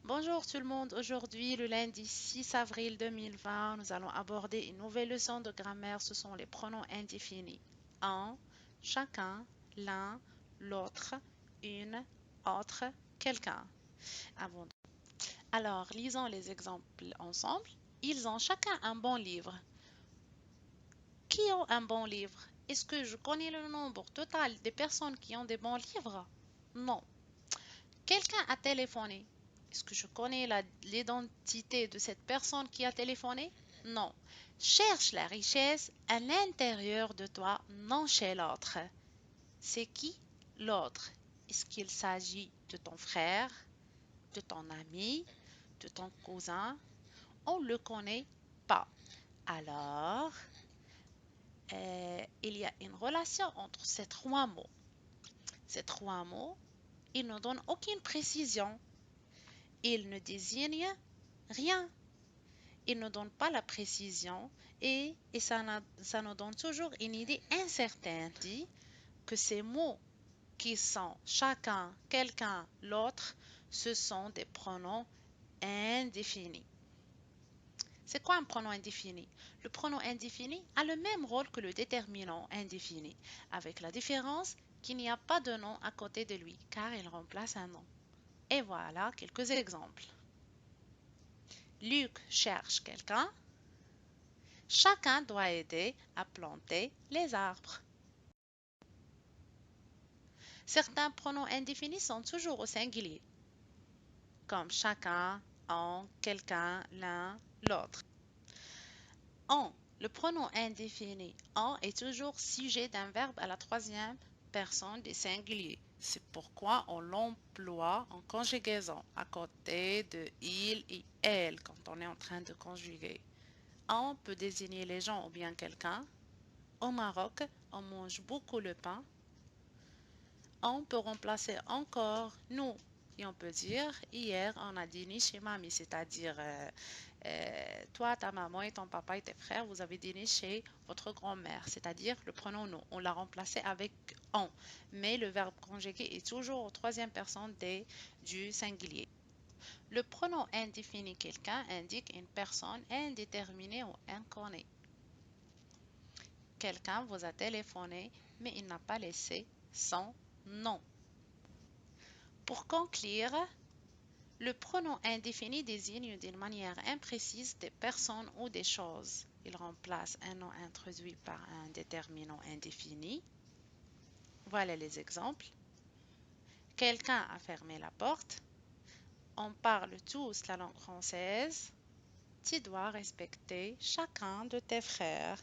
Bonjour tout le monde, aujourd'hui le lundi 6 avril 2020, nous allons aborder une nouvelle leçon de grammaire, ce sont les pronoms indéfinis. Un, chacun, l'un, l'autre, une, autre, quelqu'un. Avant de- Alors, lisons les exemples ensemble. Ils ont chacun un bon livre. Qui ont un bon livre? Est-ce que je connais le nombre total des personnes qui ont des bons livres? Non. Quelqu'un a téléphoné. Est-ce que je connais l'identité de cette personne qui a téléphoné? Non. Cherche la richesse à l'intérieur de toi, non chez l'autre. C'est qui l'autre? Est-ce qu'il s'agit de ton frère, de ton ami, de ton cousin? On ne le connaît pas. Alors, il y a une relation entre ces trois mots. Ces trois mots, ils ne donnent aucune précision. Ils ne désignent rien. Ils ne donnent pas la précision et ça nous donne toujours une idée incertaine. Dit que ces mots qui sont chacun, quelqu'un, l'autre, ce sont des pronoms indéfinis. C'est quoi un pronom indéfini? Le pronom indéfini a le même rôle que le déterminant indéfini, avec la différence qu'il n'y a pas de nom à côté de lui, car il remplace un nom. Et voilà quelques exemples. Luc cherche quelqu'un. Chacun doit aider à planter les arbres. Certains pronoms indéfinis sont toujours au singulier, comme chacun, on, quelqu'un, l'un, l'autre. On, le pronom indéfini on est toujours sujet d'un verbe à la troisième personne du singulier. C'est pourquoi on l'emploie en conjugaison à côté de il et elle quand on est en train de conjuguer. On peut désigner les gens ou bien quelqu'un. Au Maroc, on mange beaucoup le pain. On peut remplacer encore nous et on peut dire hier on a dîné chez mamie, c'est-à-dire toi, ta maman et ton papa et tes frères, vous avez dîné chez votre grand-mère, c'est-à-dire le pronom nous. On l'a remplacé avec on, mais le verbe conjugué est toujours aux troisième personne du singulier. Le pronom indéfini quelqu'un indique une personne indéterminée ou inconnue. Quelqu'un vous a téléphoné, mais il n'a pas laissé son nom. Pour conclure, le pronom indéfini désigne d'une manière imprécise des personnes ou des choses. Il remplace un nom introduit par un déterminant indéfini. Voilà les exemples. Quelqu'un a fermé la porte. On parle tous la langue française. Tu dois respecter chacun de tes frères.